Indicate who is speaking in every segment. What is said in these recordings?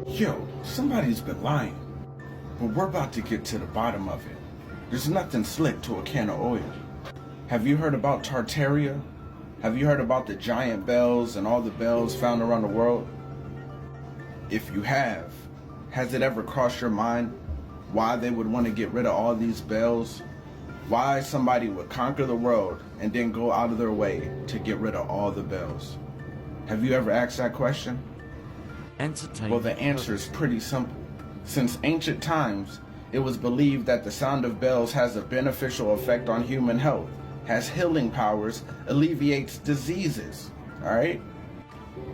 Speaker 1: Yo, somebody's been lying. But we're about to get to the bottom of it. There's nothing slick to a can of oil. Have you heard about Tartaria? Have you heard about the giant bells and all the bells found around the world? If you have, has it ever crossed your mind why they would want to get rid of all these bells? Why somebody would conquer the world and then go out of their way to get rid of all the bells? Have you ever asked that question? Well, the answer is pretty simple. Since ancient times, it was believed that the sound of bells has a beneficial effect on human health, has healing powers, alleviates diseases, all right?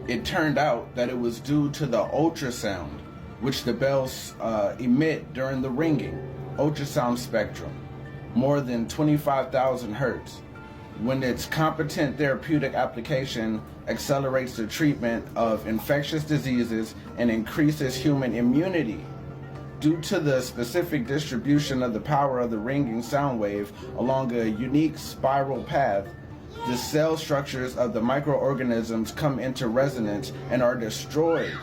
Speaker 1: It turned out that it was due to the ultrasound, which the bells emit during the ringing, ultrasound spectrum, more than 25,000 hertz. When its competent therapeutic application accelerates the treatment of infectious diseases and increases human immunity. Due to the specific distribution of the power of the ringing sound wave along a unique spiral path, the cell structures of the microorganisms come into resonance and are destroyed.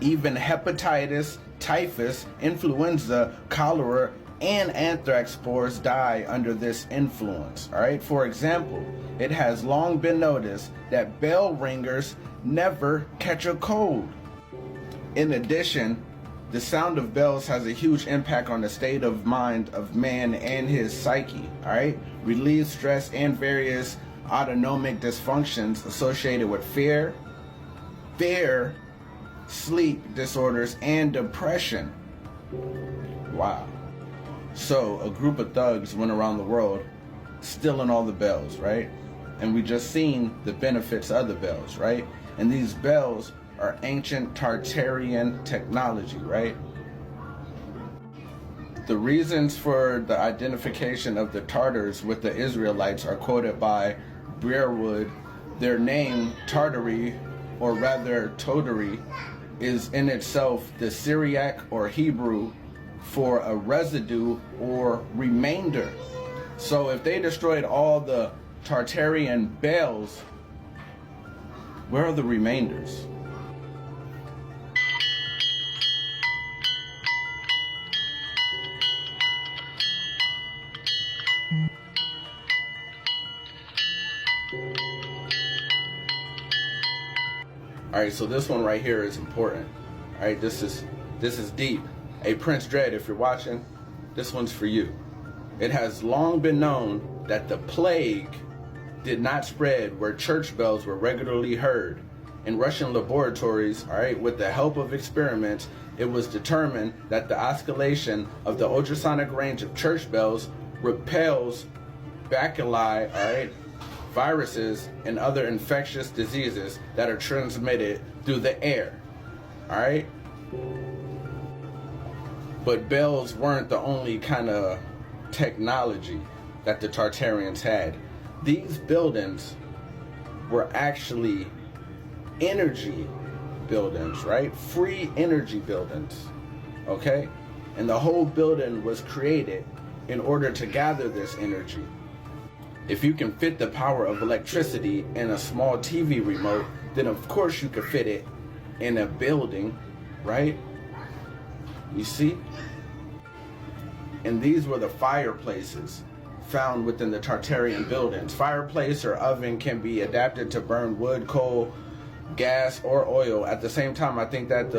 Speaker 1: Even hepatitis, typhus, influenza, cholera, and anthrax spores die under this influence. All right. For example, it has long been noticed that bell ringers never catch a cold. In addition, the sound of bells has a huge impact on the state of mind of man and his psyche. All right. Relieves stress and various autonomic dysfunctions associated with fear, sleep disorders, and depression. Wow. So a group of thugs went around the world stealing all the bells, right? And we just seen the benefits of the bells, right? And these bells are ancient Tartarian technology, right? The reasons for the identification of the Tartars with the Israelites are quoted by Brerewood. Their name, Tartary, or rather Totary, is in itself the Syriac or Hebrew for a residue or remainder. So if they destroyed all the Tartarian bells, where are the remainders? All right, so this one right here is important. All right, this is deep. Hey, Prince Dread, if you're watching, this one's for you. It has long been known that the plague did not spread where church bells were regularly heard. In Russian laboratories, all right, with the help of experiments, it was determined that the oscillation of the ultrasonic range of church bells repels bacilli, all right, viruses, and other infectious diseases that are transmitted through the air, all right? But bells weren't the only kind of technology that the Tartarians had. These buildings were actually energy buildings, right? Free energy buildings, okay? And the whole building was created in order to gather this energy. If you can fit the power of electricity in a small TV remote, then of course you could fit it in a building, right? You see? And these were the fireplaces found within the Tartarian buildings. Fireplace or oven can be adapted to burn wood, coal, gas, or oil. At the same time, I think that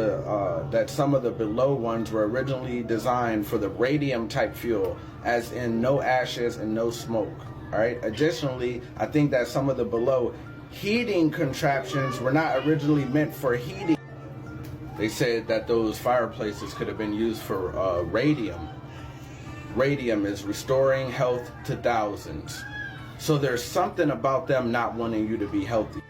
Speaker 1: that some of the below ones were originally designed for the radium type fuel, as in no ashes and no smoke. All right. Additionally, I think that some of the below heating contraptions were not originally meant for heating. They said that those fireplaces could have been used for radium. Radium is restoring health to thousands. So there's something about them not wanting you to be healthy.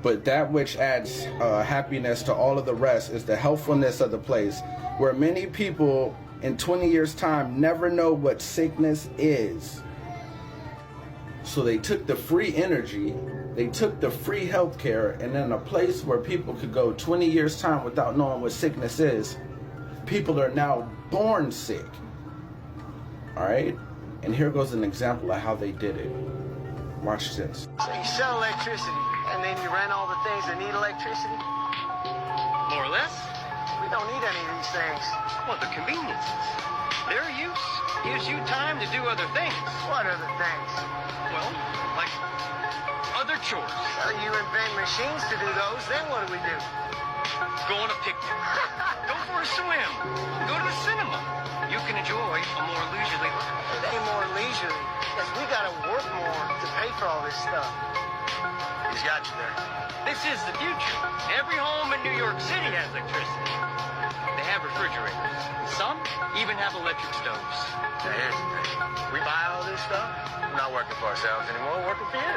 Speaker 1: But that which adds happiness to all of the rest is the healthfulness of the place, where many people in 20 years' time never know what sickness is. So they took the free energy, they took the free healthcare, and in a place where people could go 20 years' time without knowing what sickness is, people are now born sick. All right? And here goes an example of how they did it. Watch this.
Speaker 2: So you sell electricity, and then you rent all the things that need electricity. More or less.
Speaker 3: We don't need any of these things.
Speaker 2: Well, the conveniences. Their use gives you time to do other things.
Speaker 3: What other things?
Speaker 2: Well, like other chores.
Speaker 3: Well, you invent machines to do those, then what do we do?
Speaker 2: Go on a picnic. Go for a swim. Go to the cinema. You can enjoy a more leisurely life.
Speaker 3: It ain't more leisurely, because we gotta work more to pay for all this stuff. He's got you there.
Speaker 2: This is the future. Every home in New York City has electricity. They have refrigerators. Some even have electric stoves.
Speaker 3: Now here's the thing. We buy all this stuff, we're not working for ourselves anymore, we're working for you.